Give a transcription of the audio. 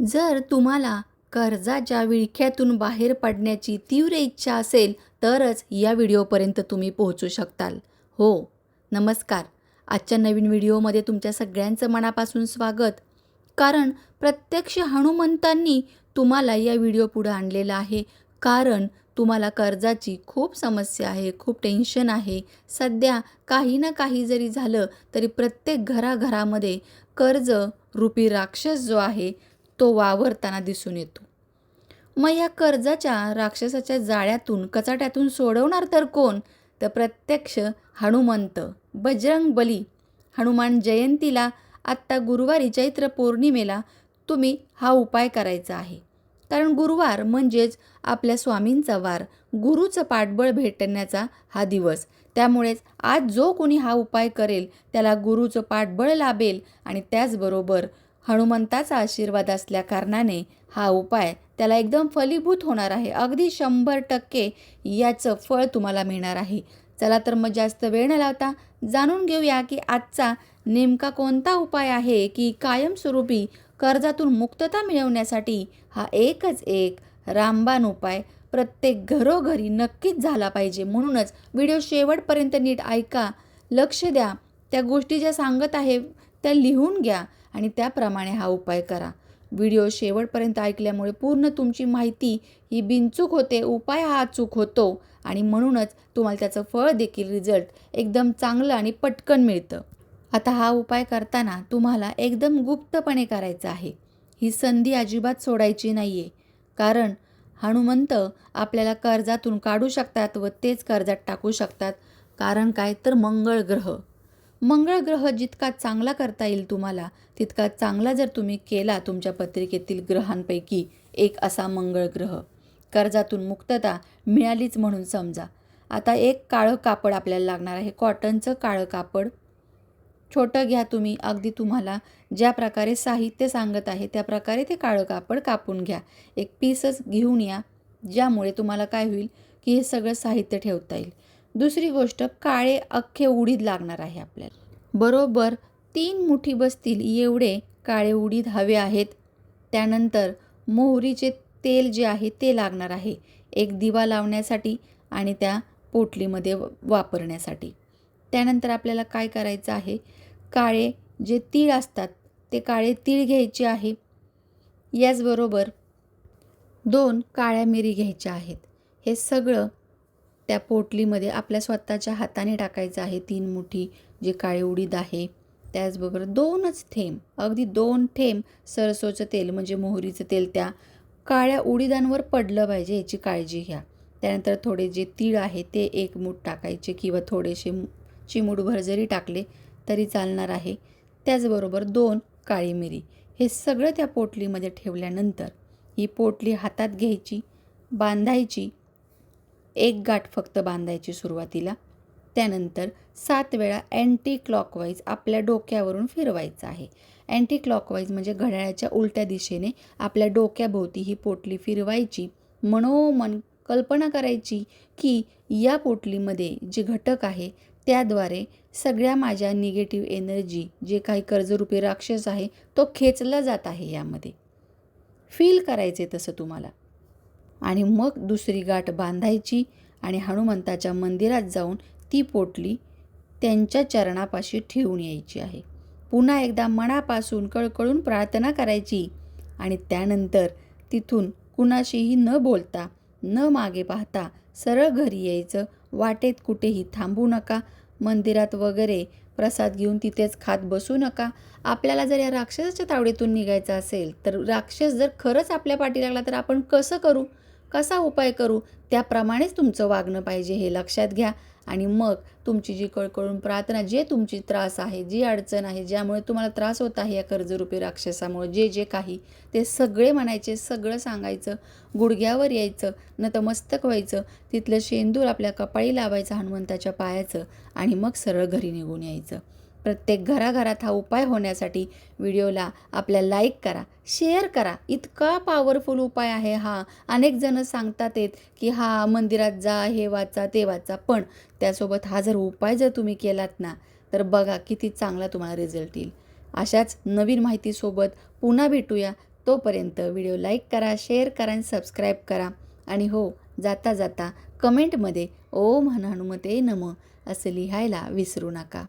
जर तुम्हाला कर्जाच्या विळख्यातून बाहेर पडण्याची तीव्र इच्छा असेल तरच या व्हिडिओपर्यंत तुम्ही पोहोचू शकताल. हो, नमस्कार. आजच्या नवीन व्हिडिओमध्ये तुमच्या सगळ्यांचं मनापासून स्वागत. कारण प्रत्यक्ष हनुमंतांनी तुम्हाला या व्हिडिओ पुढे आणलेला आहे. कारण तुम्हाला कर्जाची खूप समस्या आहे, खूप टेन्शन आहे. सध्या काही ना काही जरी झालं तरी प्रत्येक घराघरामध्ये कर्ज रूपी राक्षस जो आहे तो वावरताना दिसून येतो. मग या कर्जाच्या राक्षसाच्या जाळ्यातून कचाट्यातून सोडवणार तर कोण? तर प्रत्यक्ष हनुमंत, बजरंगबली. हनुमान जयंतीला आत्ता गुरुवारी चैत्र पौर्णिमेला तुम्ही हा उपाय करायचा आहे. कारण गुरुवार म्हणजेच आपल्या स्वामींचा वार, गुरुचं पाठबळ भेटण्याचा हा दिवस. त्यामुळेच आज जो कोणी हा उपाय करेल त्याला गुरुचं पाठबळ लाभेल आणि त्याचबरोबर हनुमंताचा आशीर्वाद असल्या कारणाने हा उपाय त्याला एकदम फलीभूत होणार आहे. अगदी 100% याचं फळ तुम्हाला मिळणार आहे. चला तर मग जास्त वेळ न लावता जाणून घेऊया की आजचा नेमका कोणता उपाय आहे की कायमस्वरूपी कर्जातून मुक्तता मिळवण्यासाठी हा एकच एक रामबाण उपाय प्रत्येक घरोघरी नक्कीच झाला पाहिजे. म्हणूनच व्हिडिओ शेवटपर्यंत नीट ऐका, लक्ष द्या, त्या गोष्टी ज्या सांगत आहे त्या लिहून घ्या आणि त्याप्रमाणे हा उपाय करा. व्हिडिओ शेवटपर्यंत ऐकल्यामुळे पूर्ण तुमची माहिती ही बिनचूक होते, उपाय हा चूक होतो आणि म्हणूनच तुम्हाला त्याचं फळ देखील रिझल्ट एकदम चांगलं आणि पटकन मिळतं. आता हा उपाय करताना तुम्हाला एकदम गुप्तपणे करायचा आहे. ही संधी अजिबात सोडायची नाही आहे. कारण हनुमंत आपल्याला कर्जातून काढू शकतात व तेच कर्जात टाकू शकतात. कारण काय तर मंगळ ग्रह जितका चांगला करता येईल तुम्हाला तितका चांगला जर तुम्ही केला तुमच्या पत्रिकेतील ग्रहांपैकी एक असा मंगळ ग्रह, कर्जातून मुक्तता मिळालीच म्हणून समजा. आता एक काळं कापड आपल्याला लागणार आहे, कॉटनचं काळं कापड. छोटं घ्या तुम्ही, अगदी तुम्हाला ज्या प्रकारे साहित्य सांगत आहे त्या प्रकारे ते काळं कापड कापून घ्या. एक पीसच घेऊन या, ज्यामुळे तुम्हाला काय होईल की हे सगळं साहित्य ठेवता येईल. दुसरी गोष्ट, काळे अख्खे उडीद लागणार आहे आपल्याला. बरोबर 3 मुठी बसतील एवढे काळे उडीद हवे आहेत. त्यानंतर मोहरीचे तेल जे आहे ते लागणार आहे, एक दिवा लावण्यासाठी आणि त्या पोटलीमध्ये वापरण्यासाठी. त्यानंतर आपल्याला काय करायचं आहे, काळे जे तीळ असतात ते काळे तीळ घ्यायचे आहे. याचबरोबर 2 काळ्या मिरी घ्यायच्या आहेत. हे सगळं त्या पोटलीमध्ये आपल्या स्वतःच्या हाताने टाकायचं आहे. 3 मुठी जे काळे उडीद आहे, त्याचबरोबर 2च थेंब, अगदी 2 थेंब सरसोचं तेल म्हणजे मोहरीचं तेल त्या काळ्या उडीदांवर पडलं पाहिजे, याची काळजी घ्या. त्यानंतर थोडे जे तीळ आहे ते 1 मूठ टाकायचे किंवा थोडेसे चिमूटभर जरी टाकले तरी चालणार आहे. त्याचबरोबर 2 काळी मिरी. हे सगळं त्या पोटलीमध्ये ठेवल्यानंतर ही पोटली हातात घ्यायची, बांधायची. 1 गाठ फक्त बांधायची सुरुवातीला. त्यानंतर 7 वेळा अँटी क्लॉकवाईज आपल्या डोक्यावरून फिरवायचं आहे. अँटी क्लॉकवाईज म्हणजे घड्याळाच्या उलट्या दिशेने आपल्या डोक्याभोवती ही पोटली फिरवायची. मनोमन कल्पना करायची की या पोटलीमध्ये जे घटक आहे त्याद्वारे सगळ्या माझ्या निगेटिव्ह एनर्जी, जे काही कर्जरूपी राक्षस आहे तो खेचला जात आहे. यामध्ये फील करायचे तसं तुम्हाला. आणि मग दुसरी गाठ बांधायची आणि हनुमंताच्या मंदिरात जाऊन ती पोटली त्यांच्या चरणापाशी ठेवून यायची आहे. पुन्हा एकदा मनापासून कळकळून प्रार्थना करायची आणि त्यानंतर तिथून कुणाशीही न बोलता, न मागे पाहता सरळ घरी यायचं. वाटेत कुठेही थांबू नका. मंदिरात वगैरे प्रसाद घेऊन तिथेच खात बसू नका. आपल्याला जर या राक्षसाच्या तावडीतून निघायचं असेल तर राक्षस जर खरंच आपल्या पाठी लागला तर आपण कसं करू, कसा उपाय करू, त्याप्रमाणेच तुमचं वागणं पाहिजे हे लक्षात घ्या. आणि मग तुमची जी कळकळून प्रार्थना, जे तुमची त्रास आहे, जी अडचण आहे, ज्यामुळे तुम्हाला त्रास होत आहे या कर्जरूपी राक्षसामुळे, जे काही ते सगळे म्हणायचे, सगळं सांगायचं. गुडघ्यावर यायचं, नतमस्तक व्हायचं, तिथलं शेंदूर आपल्या कपाळी लावायचं हनुमंताच्या पायाचं आणि मग सरळ घरी निघून यायचं. प्रत्येक घराघरात हा उपाय होण्यासाठी व्हिडिओला आपल्या लाईक करा, शेअर करा. इतका पॉवरफुल उपाय आहे हा. अनेक जण सांगतात की हा मंदिरात जा, हे वाचा, ते वाचा, पण त्यासोबत हा जर उपाय जर तुम्ही केलात ना तर बघा किती चांगला तुम्हाला रिझल्ट येईल. अशाच नवीन माहितीसोबत पुन्हा भेटूया. तोपर्यंत व्हिडिओ लाईक करा, शेअर करा आणि सबस्क्राईब करा. आणि हो, जाता जाता कमेंटमध्ये ओम हनुमते नमः असं लिहायला विसरू नका.